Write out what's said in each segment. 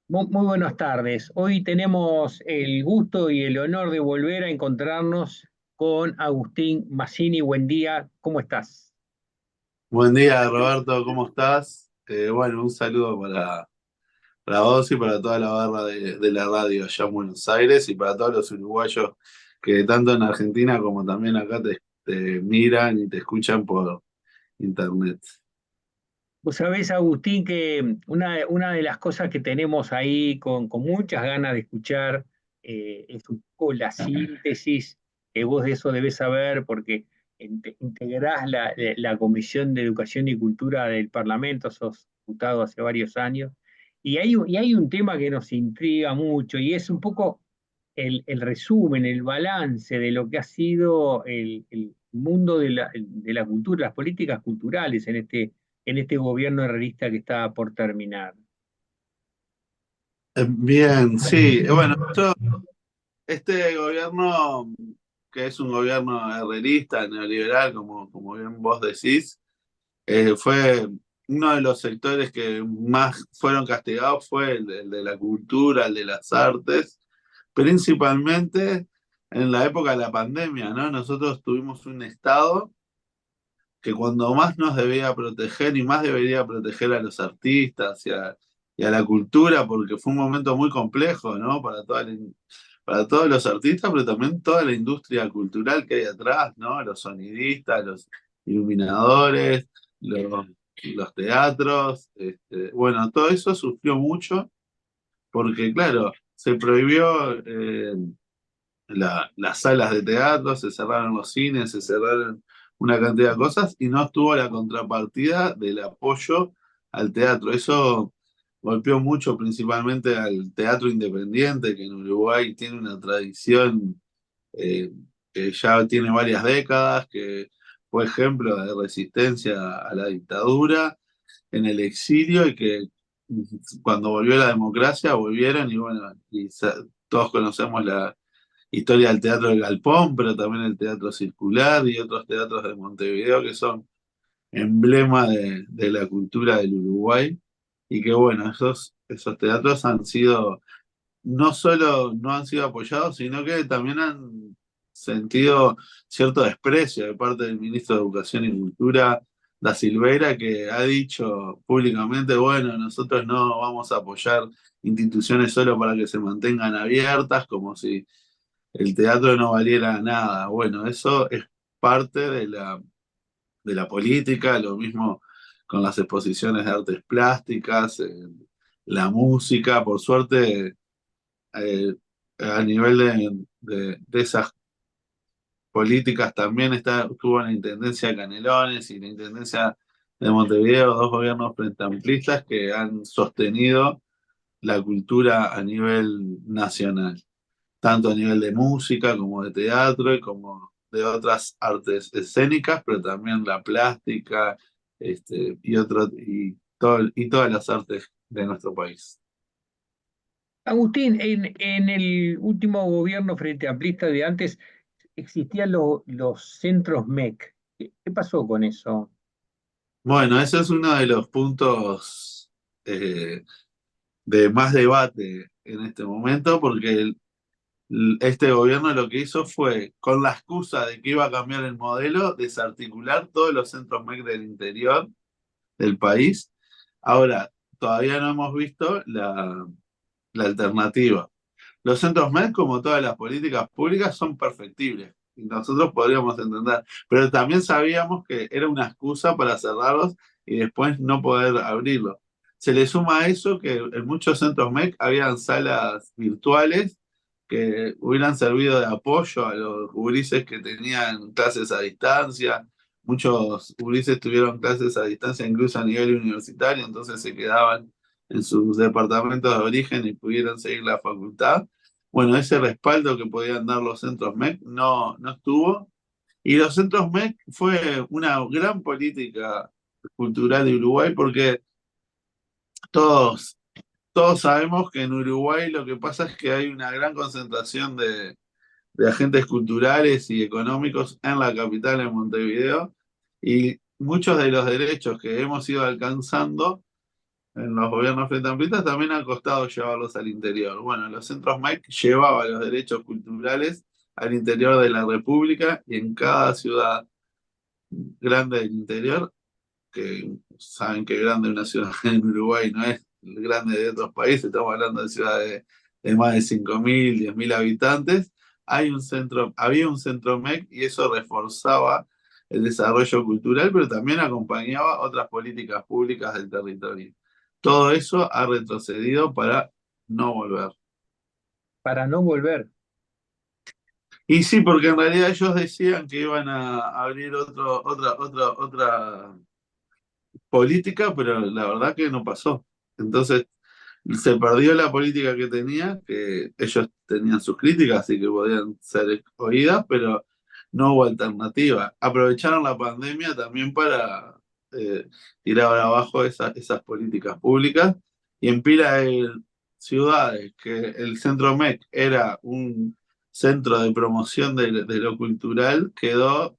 Muy buenas tardes. Hoy tenemos el gusto y el honor de volver a encontrarnos con Agustín Massini. Buen día, ¿cómo estás? Buen día, Roberto, ¿cómo estás? Bueno, un saludo para vos y para toda la barra de la radio allá en Buenos Aires y para todos los uruguayos que tanto en Argentina como también acá te miran y te escuchan por internet. Vos sabés, Agustín, que una de las cosas que tenemos ahí con muchas ganas de escuchar es un poco la síntesis, que vos de eso debés saber porque integrás la Comisión de Educación y Cultura del Parlamento, sos diputado hace varios años, y hay un tema que nos intriga mucho y es un poco el resumen, el balance de lo que ha sido el mundo de la cultura, las políticas culturales en este gobierno realista que está por terminar. Bien, sí, bueno, este gobierno, que es un gobierno herrerista, neoliberal, como bien vos decís, fue uno de los sectores que más fueron castigados fue el de la cultura, el de las artes, principalmente en la época de la pandemia, ¿no? Nosotros tuvimos un Estado que cuando más nos debía proteger y más debería proteger a los artistas y a la cultura, porque fue un momento muy complejo, ¿no? Para todos los artistas, pero también toda la industria cultural que hay atrás, ¿no? Los sonidistas, los iluminadores, los teatros, bueno, todo eso sufrió mucho porque, claro, se prohibió las salas de teatro, se cerraron los cines, se cerraron una cantidad de cosas y no estuvo la contrapartida del apoyo al teatro. Eso golpeó mucho principalmente al teatro independiente, que en Uruguay tiene una tradición eh, que ya tiene varias décadas, que fue ejemplo de resistencia a la dictadura en el exilio y que cuando volvió la democracia volvieron y bueno, todos conocemos la historia del Teatro del Galpón, pero también el Teatro Circular y otros teatros de Montevideo que son emblema de la cultura del Uruguay y que bueno, esos teatros han sido, no solo no han sido apoyados, sino que también han sentido cierto desprecio de parte del ministro de Educación y Cultura, Da Silveira, que ha dicho públicamente, bueno, nosotros no vamos a apoyar instituciones solo para que se mantengan abiertas, como si el teatro no valiera nada. Bueno, eso es parte de la política, lo mismo con las exposiciones de artes plásticas, la música, por suerte, eh, a nivel de esas políticas también estuvo la Intendencia de Canelones y la Intendencia de Montevideo, dos gobiernos frente amplistas que han sostenido la cultura a nivel nacional, tanto a nivel de música como de teatro y como de otras artes escénicas, pero también la plástica, y todas las artes de nuestro país. Agustín, en el último gobierno frente amplista de antes existían los centros MEC. ¿Qué pasó con eso? Bueno, ese es uno de los puntos eh, de más debate en este momento, porque este gobierno lo que hizo fue, con la excusa de que iba a cambiar el modelo, desarticular todos los centros MEC del interior del país. Ahora, todavía no hemos visto la alternativa. Los centros MED, como todas las políticas públicas, son perfectibles y nosotros podríamos entender, pero también sabíamos que era una excusa para cerrarlos y después no poder abrirlos. Se le suma a eso que en muchos centros MEC habían salas virtuales que hubieran servido de apoyo a los gurises que tenían clases a distancia. Muchos gurises tuvieron clases a distancia incluso a nivel universitario, entonces se quedaban en sus departamentos de origen y pudieron seguir la facultad. Bueno, ese respaldo que podían dar los centros MEC no estuvo. Y los centros MEC fue una gran política cultural de Uruguay porque todos, todos sabemos que en Uruguay lo que pasa es que hay una gran concentración de agentes culturales y económicos en la capital, en Montevideo, y muchos de los derechos que hemos ido alcanzando en los gobiernos frente amplistas también ha costado llevarlos al interior. Bueno, los centros MEC llevaban los derechos culturales al interior de la República y en cada ciudad grande del interior, que saben que grande una ciudad en Uruguay no es grande de otros países, estamos hablando de ciudades de más de 5.000, 10.000 habitantes, había un centro MEC y eso reforzaba el desarrollo cultural, pero también acompañaba otras políticas públicas del territorio. Todo eso ha retrocedido para no volver. para no volver. Y sí, porque en realidad ellos decían que iban a abrir otra política, pero la verdad que no pasó. Entonces, se perdió la política que tenía, que ellos tenían sus críticas y que podían ser oídas, pero no hubo alternativa. Aprovecharon la pandemia también para tirar abajo esas políticas públicas y en pila de ciudades que el centro MEC era un centro de promoción de lo cultural, quedó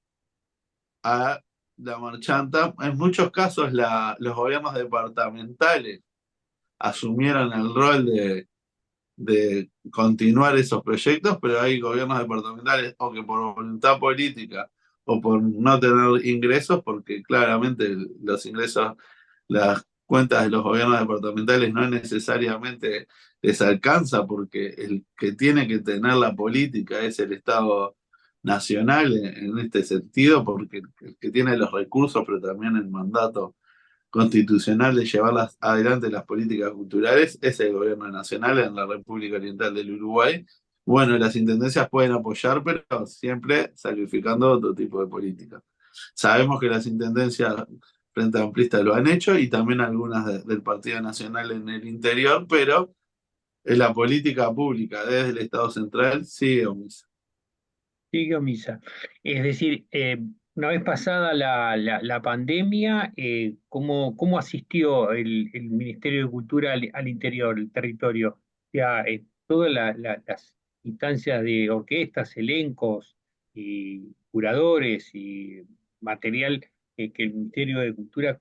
a la marchanta. En muchos casos los gobiernos departamentales asumieron el rol de continuar esos proyectos, pero hay gobiernos departamentales o que por voluntad política o por no tener ingresos, porque claramente los ingresos, las cuentas de los gobiernos departamentales no necesariamente les alcanza, porque el que tiene que tener la política es el Estado nacional en este sentido, porque el que tiene los recursos, pero también el mandato constitucional de llevar adelante las políticas culturales es el gobierno nacional en la República Oriental del Uruguay. Bueno, las intendencias pueden apoyar, pero siempre sacrificando otro tipo de política. Sabemos que las intendencias frente amplistas lo han hecho y también algunas del Partido Nacional en el interior, pero en la política pública desde el Estado central sigue omisa. Sigue omisa. Es decir, una vez pasada la pandemia, ¿cómo asistió el Ministerio de Cultura al interior, el territorio? O sea, todas las instancias de orquestas, elencos, y curadores y material que el Ministerio de Cultura,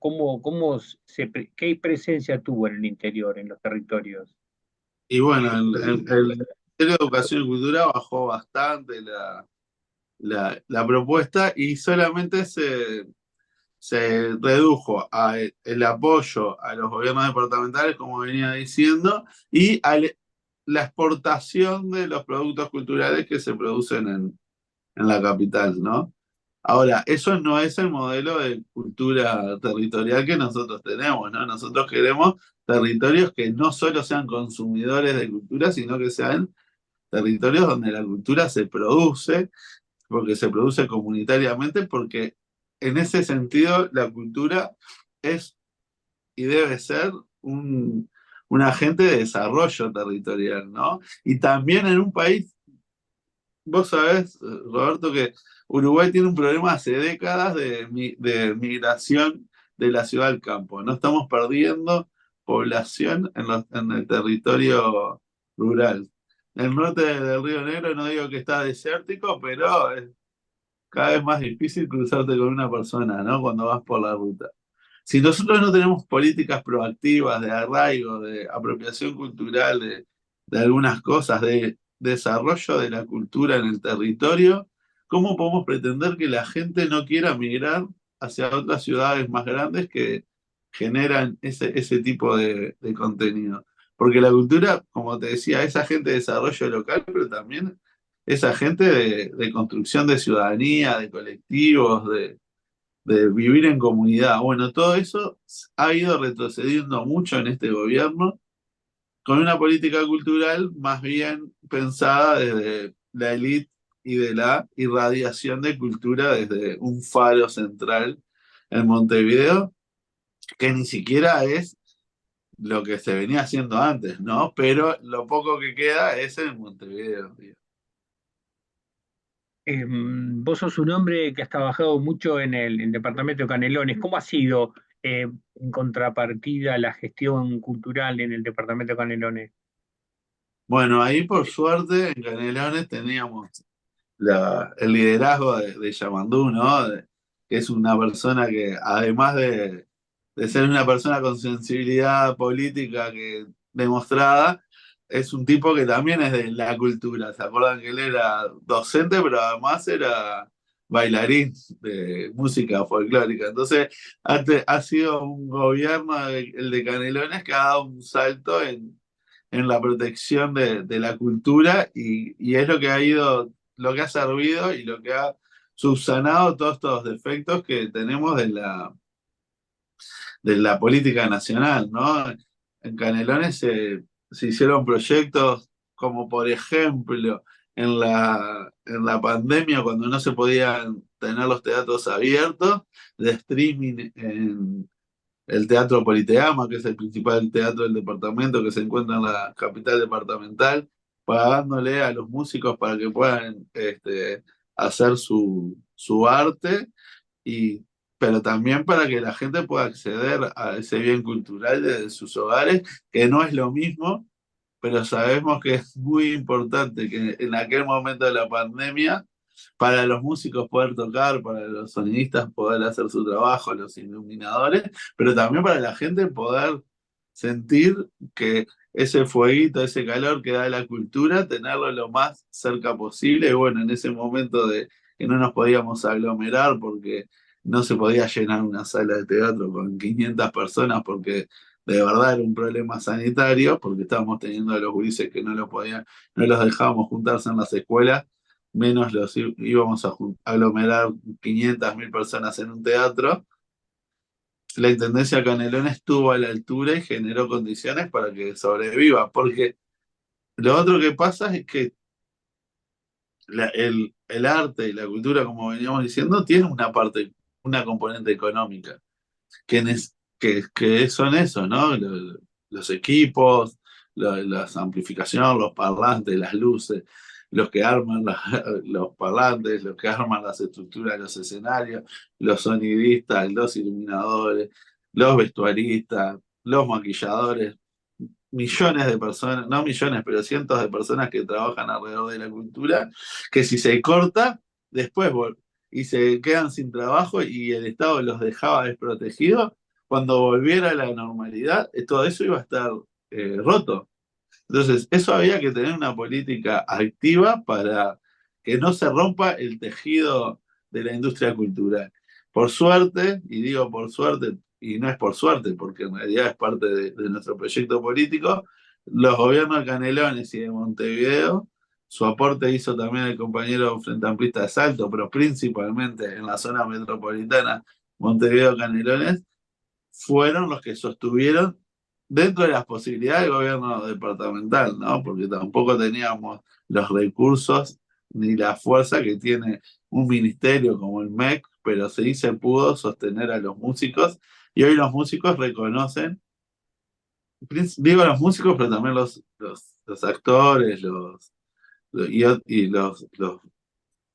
¿qué presencia tuvo en el interior, en los territorios? Y bueno, el Ministerio de Educación y Cultura bajó bastante la propuesta y solamente se redujo a el apoyo a los gobiernos departamentales, como venía diciendo, y a la exportación de los productos culturales que se producen en la capital, ¿no? Ahora, eso no es el modelo de cultura territorial que nosotros tenemos, ¿no? Nosotros queremos territorios que no solo sean consumidores de cultura, sino que sean territorios donde la cultura se produce, porque se produce comunitariamente, porque en ese sentido la cultura es y debe ser un agente de desarrollo territorial, ¿no? Y también en un país, vos sabés, Roberto, que Uruguay tiene un problema hace décadas de migración de la ciudad al campo. No estamos perdiendo población en el territorio rural. El norte del Río Negro no digo que está desértico, pero es cada vez más difícil cruzarte con una persona, ¿no? Cuando vas por la ruta. Si nosotros no tenemos políticas proactivas de arraigo, de apropiación cultural, de algunas cosas, de desarrollo de la cultura en el territorio, ¿cómo podemos pretender que la gente no quiera migrar hacia otras ciudades más grandes que generan ese tipo de contenido? Porque la cultura, como te decía, es agente de desarrollo local, pero también es agente de construcción de ciudadanía, de colectivos, de vivir en comunidad. Bueno, todo eso ha ido retrocediendo mucho en este gobierno, con una política cultural más bien pensada desde la élite y de la irradiación de cultura desde un faro central en Montevideo, que ni siquiera es lo que se venía haciendo antes, ¿no? Pero lo poco que queda es en Montevideo, digo. Vos sos un hombre que has trabajado mucho en el departamento de Canelones. ¿Cómo ha sido, en contrapartida, la gestión cultural en el departamento de Canelones? Bueno, ahí por suerte en Canelones teníamos el liderazgo de Yamandú, ¿no? Que es una persona que además de ser una persona con sensibilidad política que, demostrada, es un tipo que también es de la cultura. ¿Se acuerdan que él era docente, pero además era bailarín de música folclórica? Entonces, ha sido un gobierno, el de Canelones, que ha dado un salto en la protección de la cultura y es lo que ha ido, lo que ha servido y lo que ha subsanado todos estos defectos que tenemos de la política nacional, ¿no? En Canelones se hicieron proyectos como, por ejemplo, en la pandemia, cuando no se podían tener los teatros abiertos, de streaming en el Teatro Politeama, que es el principal teatro del departamento que se encuentra en la capital departamental, pagándole a los músicos para que puedan hacer su arte y, pero también para que la gente pueda acceder a ese bien cultural desde sus hogares, que no es lo mismo, pero sabemos que es muy importante que en aquel momento de la pandemia, para los músicos poder tocar, para los sonidistas poder hacer su trabajo, los iluminadores, pero también para la gente poder sentir que ese fueguito, ese calor que da la cultura, tenerlo lo más cerca posible. Y bueno, en ese momento de que no nos podíamos aglomerar porque no se podía llenar una sala de teatro con 500 personas porque de verdad era un problema sanitario, porque estábamos teniendo a los gurises que no los podían, no los dejábamos juntarse en las escuelas, menos los íbamos a aglomerar 500.000 personas en un teatro. La Intendencia Canelones estuvo a la altura y generó condiciones para que sobreviva, porque lo otro que pasa es que el arte y la cultura, como veníamos diciendo, tiene una parte, una componente económica, que son eso, ¿no? Los equipos, las amplificaciones, los parlantes, las luces, los que arman los parlantes, los que arman las estructuras de los escenarios, los sonidistas, los iluminadores, los vestuaristas, los maquilladores, millones de personas, no millones, pero cientos de personas que trabajan alrededor de la cultura, que si se corta, después y se quedan sin trabajo y el Estado los dejaba desprotegidos, cuando volviera a la normalidad, todo eso iba a estar roto. Entonces, eso había que tener una política activa para que no se rompa el tejido de la industria cultural. Por suerte, y digo por suerte, y no es por suerte, porque en realidad es parte de nuestro proyecto político, los gobiernos de Canelones y de Montevideo, su aporte hizo también el compañero Frente Amplista de Salto, pero principalmente en la zona metropolitana, Montevideo-Canelones, fueron los que sostuvieron dentro de las posibilidades del gobierno departamental, ¿no? Porque tampoco teníamos los recursos ni la fuerza que tiene un ministerio como el MEC, pero sí se pudo sostener a los músicos y hoy los músicos reconocen, digo los músicos, pero también los actores, y los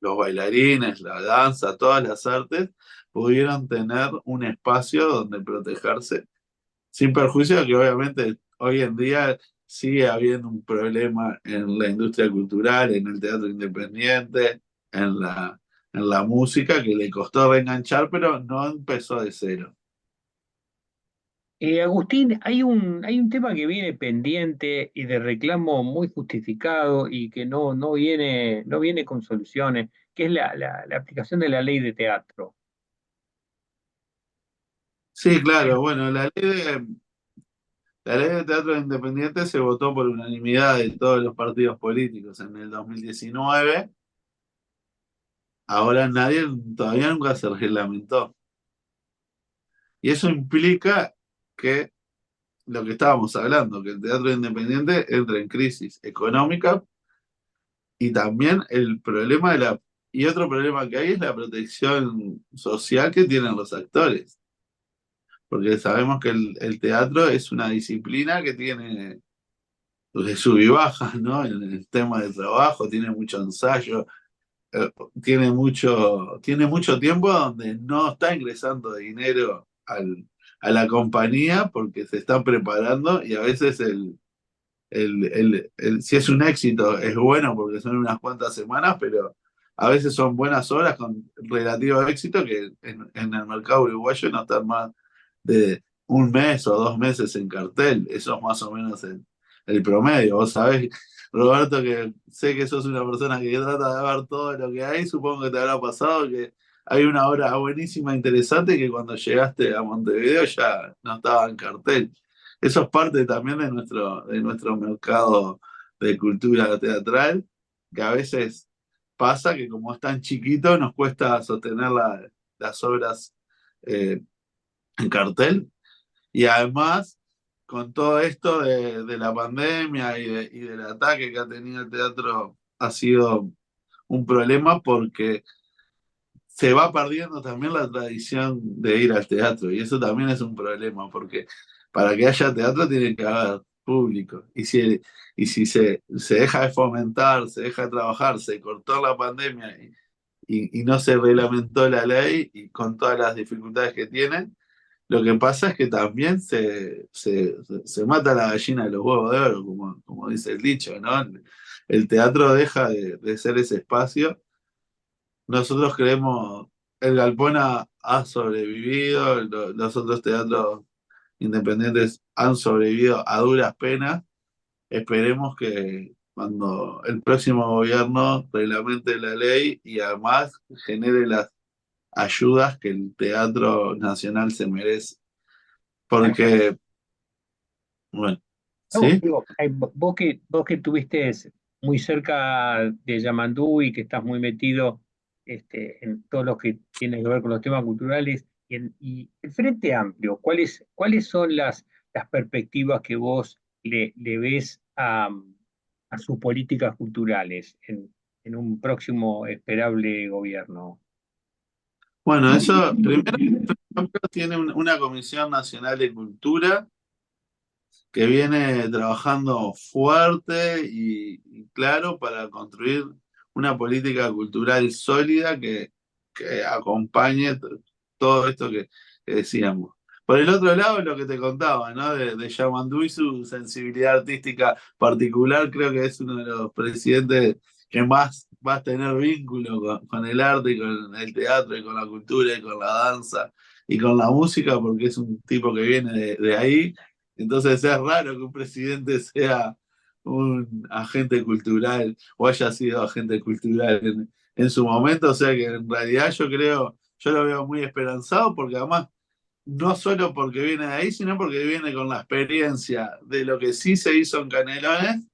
bailarines, la danza, todas las artes, pudieron tener un espacio donde protegerse sin perjuicio de que obviamente hoy en día sigue habiendo un problema en la industria cultural, en el teatro independiente, en la música, que le costó reenganchar, pero no empezó de cero. Agustín, hay un tema que viene pendiente y de reclamo muy justificado y que no viene con soluciones, que es la aplicación de la ley de teatro. Sí, claro, bueno, la ley de teatro independiente se votó por unanimidad de todos los partidos políticos en el 2019. Ahora nadie, todavía nunca se reglamentó. Y eso implica que lo que estábamos hablando, que el teatro independiente entra en crisis económica y también el problema y otro problema que hay es la protección social que tienen los actores, porque sabemos que el teatro es una disciplina que tiene de sub y bajas, ¿no? En el tema de trabajo, tiene mucho ensayo, tiene mucho tiempo donde no está ingresando dinero a la compañía porque se están preparando y a veces si es un éxito, es bueno porque son unas cuantas semanas, pero a veces son buenas horas con relativo éxito que en el mercado uruguayo no están más un mes o 2 meses en cartel. Eso es más o menos el promedio. Vos sabés, Roberto, que sé que sos una persona que trata de ver todo lo que hay. Supongo que te habrá pasado que hay una obra buenísima, interesante, que cuando llegaste a Montevideo ya no estaba en cartel. Eso es parte también de nuestro mercado de cultura teatral, que a veces pasa que como es tan chiquito nos cuesta sostener las obras eh, en cartel. Y además, con todo esto de la pandemia y del ataque que ha tenido el teatro, ha sido un problema porque se va perdiendo también la tradición de ir al teatro. Y eso también es un problema, porque para que haya teatro tiene que haber público. Y si se deja de fomentar, se deja de trabajar, se cortó la pandemia y no se reglamentó la ley y con todas las dificultades que tiene, lo que pasa es que también se mata la gallina de los huevos de oro, como dice el dicho, ¿no? El teatro deja de ser ese espacio. Nosotros creemos, el Galpón ha sobrevivido, los otros teatros independientes han sobrevivido a duras penas. Esperemos que cuando el próximo gobierno reglamente la ley y además genere las ayudas que el Teatro Nacional se merece. Porque, bueno, No, ¿sí? digo, vos que estuviste muy cerca de Yamandú y que estás muy metido en todo lo que tiene que ver con los temas culturales, y el Frente Amplio, ¿cuáles son las perspectivas que vos le ves a sus políticas culturales en un próximo esperable gobierno? Bueno, eso, primero, tiene una Comisión Nacional de Cultura que viene trabajando fuerte y claro para construir una política cultural sólida que acompañe todo esto que decíamos. Por el otro lado, lo que te contaba, ¿no? De Yamandu y su sensibilidad artística particular, creo que es uno de los presidentes que más va a tener vínculo con el arte y con el teatro y con la cultura y con la danza y con la música, porque es un tipo que viene de ahí. Entonces es raro que un presidente sea un agente cultural o haya sido agente cultural en su momento. O sea que en realidad yo lo veo muy esperanzado porque además no solo porque viene de ahí, sino porque viene con la experiencia de lo que sí se hizo en Canelones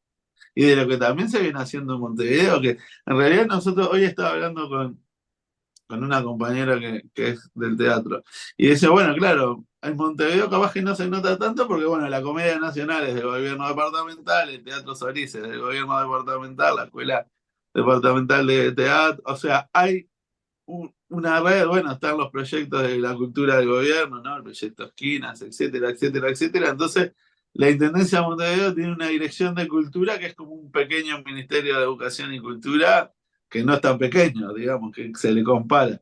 y de lo que también se viene haciendo en Montevideo, que en realidad nosotros hoy estaba hablando con una compañera que es del teatro. Y dice, bueno, claro, en Montevideo capaz que no se nota tanto porque, bueno, la Comedia Nacional es del gobierno departamental, el Teatro Solís es del gobierno departamental, la Escuela Departamental de Teatro, o sea, hay una red, bueno, están los proyectos de la cultura del gobierno, ¿no? El proyecto Esquinas, etcétera, etcétera, etcétera. Entonces, la Intendencia de Montevideo tiene una dirección de cultura que es como un pequeño ministerio de educación y cultura que no es tan pequeño, digamos, que se le compara.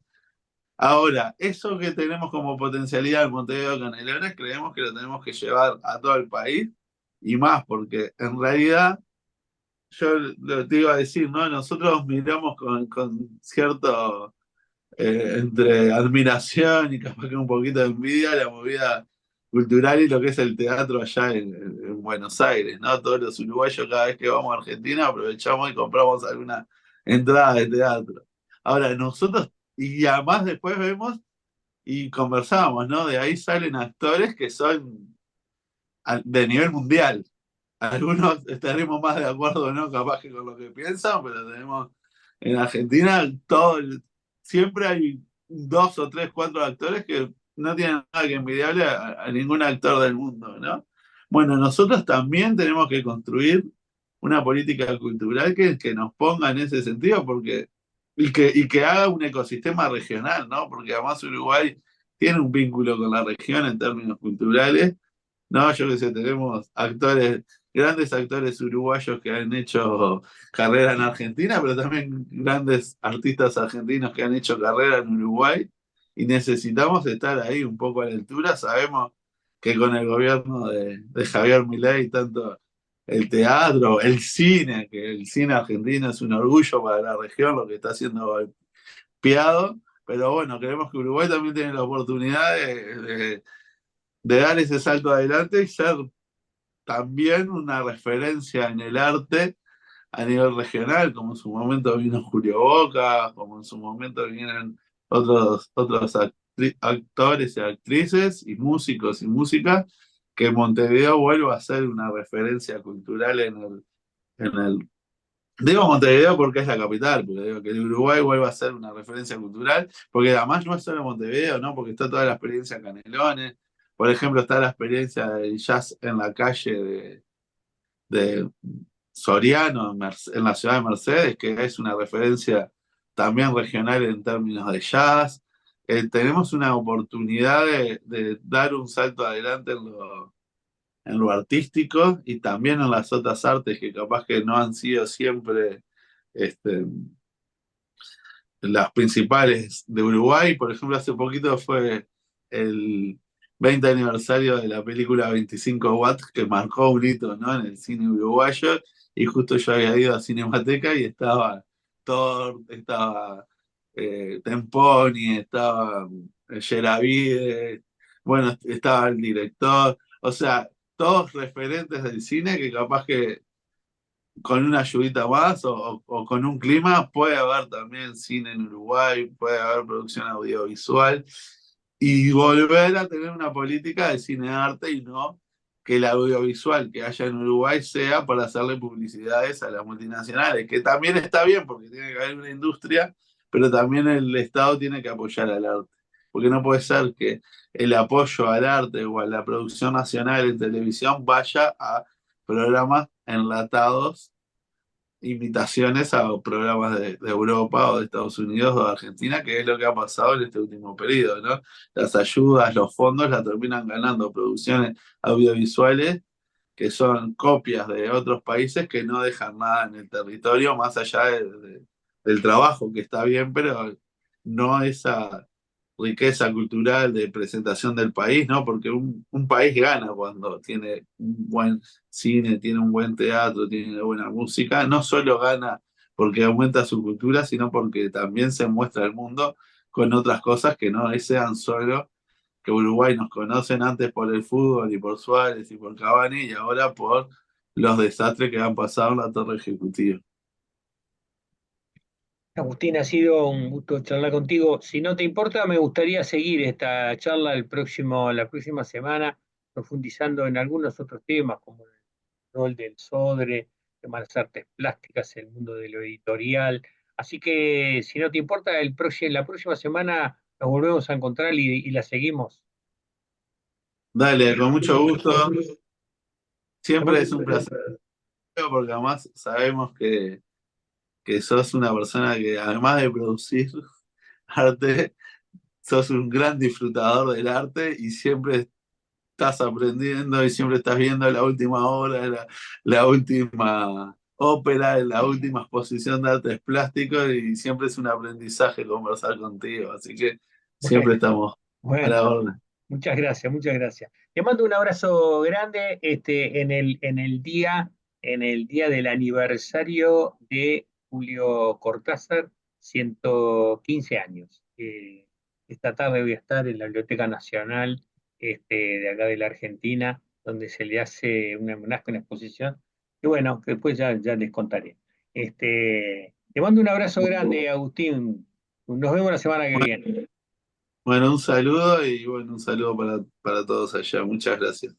Ahora, eso que tenemos como potencialidad en Montevideo Canelones, creemos que lo tenemos que llevar a todo el país y más, porque en realidad, yo te iba a decir, ¿no? Nosotros miramos con cierto entre admiración y capaz que un poquito de envidia la movida cultural y lo que es el teatro allá en Buenos Aires, ¿no? Todos los uruguayos cada vez que vamos a Argentina aprovechamos y compramos alguna entrada de teatro. Ahora, nosotros, y además después vemos y conversamos, ¿no? De ahí salen actores que son de nivel mundial. Algunos estaremos más de acuerdo, ¿no? Capaz que con lo que piensan, pero tenemos en Argentina siempre hay dos o tres, cuatro actores que no tienen nada que envidiarle a ningún actor del mundo, ¿no? Bueno, nosotros también tenemos que construir una política cultural que nos ponga en ese sentido, porque, y que haga un ecosistema regional, ¿no? Porque además Uruguay tiene un vínculo con la región en términos culturales. No, yo que sé, tenemos actores, grandes actores uruguayos que han hecho carrera en Argentina, pero también grandes artistas argentinos que han hecho carrera en Uruguay y necesitamos estar ahí un poco a la altura. Sabemos que con el gobierno de Javier Milei, tanto el teatro, el cine, que el cine argentino es un orgullo para la región, lo que está haciendo golpeado, pero bueno, creemos que Uruguay también tiene la oportunidad de dar ese salto adelante y ser también una referencia en el arte a nivel regional, como en su momento vino Julio Boca, como en su momento vinieron otros actores y actrices y músicos y música, que Montevideo vuelva a ser una referencia cultural en el. Digo Montevideo porque es la capital, pero digo que el Uruguay vuelva a ser una referencia cultural, porque además no es solo Montevideo, ¿no? Porque está toda la experiencia Canelones, por ejemplo, está la experiencia del jazz en la calle de Soriano en la ciudad de Mercedes, que es una referencia también regional en términos de jazz. Tenemos una oportunidad de dar un salto adelante en lo artístico y también en las otras artes que capaz que no han sido siempre este, las principales de Uruguay. Por ejemplo, hace poquito fue el 20 aniversario de la película 25 Watts, que marcó un hito, ¿no? En el cine uruguayo, y justo yo había ido a Cinemateca y estaba Thor, estaba Temponi, estaba Yeravide, bueno, estaba el director, o sea, todos referentes del cine que capaz que con una ayudita más o con un clima, puede haber también cine en Uruguay, puede haber producción audiovisual y volver a tener una política de cine arte y no que el audiovisual que haya en Uruguay sea para hacerle publicidades a las multinacionales, que también está bien porque tiene que haber una industria, pero también el Estado tiene que apoyar al arte. Porque no puede ser que el apoyo al arte o a la producción nacional en televisión vaya a programas enlatados, imitaciones a programas de Europa o de Estados Unidos o de Argentina, que es lo que ha pasado en este último periodo, ¿no? Las ayudas, los fondos la terminan ganando producciones audiovisuales que son copias de otros países que no dejan nada en el territorio más allá del trabajo, que está bien, pero no esa riqueza cultural de presentación del país, ¿no? Porque un país gana cuando tiene un buen cine, tiene un buen teatro, tiene buena música, no solo gana porque aumenta su cultura, sino porque también se muestra al mundo con otras cosas que no sean solo que Uruguay nos conocen antes por el fútbol y por Suárez y por Cavani y ahora por los desastres que han pasado en la torre ejecutiva. Agustín, ha sido un gusto charlar contigo. Si no te importa, me gustaría seguir esta charla la próxima semana, profundizando en algunos otros temas, como el rol del SODRE, el tema de las artes plásticas, el mundo de lo editorial. Así que, si no te importa, la próxima semana nos volvemos a encontrar y la seguimos. Dale, con mucho gusto. Te Siempre mando es un placer porque además sabemos que sos una persona que además de producir arte, sos un gran disfrutador del arte y siempre estás aprendiendo y siempre estás viendo la última obra, la última ópera, la última exposición de artes plásticos y siempre es un aprendizaje conversar contigo, así que siempre Bueno, estamos a bueno, la orden. muchas gracias, muchas gracias. Te mando un abrazo grande, en el día del aniversario de Julio Cortázar, 115 años. Esta tarde voy a estar en la Biblioteca Nacional, de acá de la Argentina, donde se le hace un homenaje, una exposición, y bueno, que después ya les contaré. Te mando un abrazo grande, Agustín. Nos vemos la semana que viene. Bueno, un saludo y bueno, un saludo para todos allá. Muchas gracias.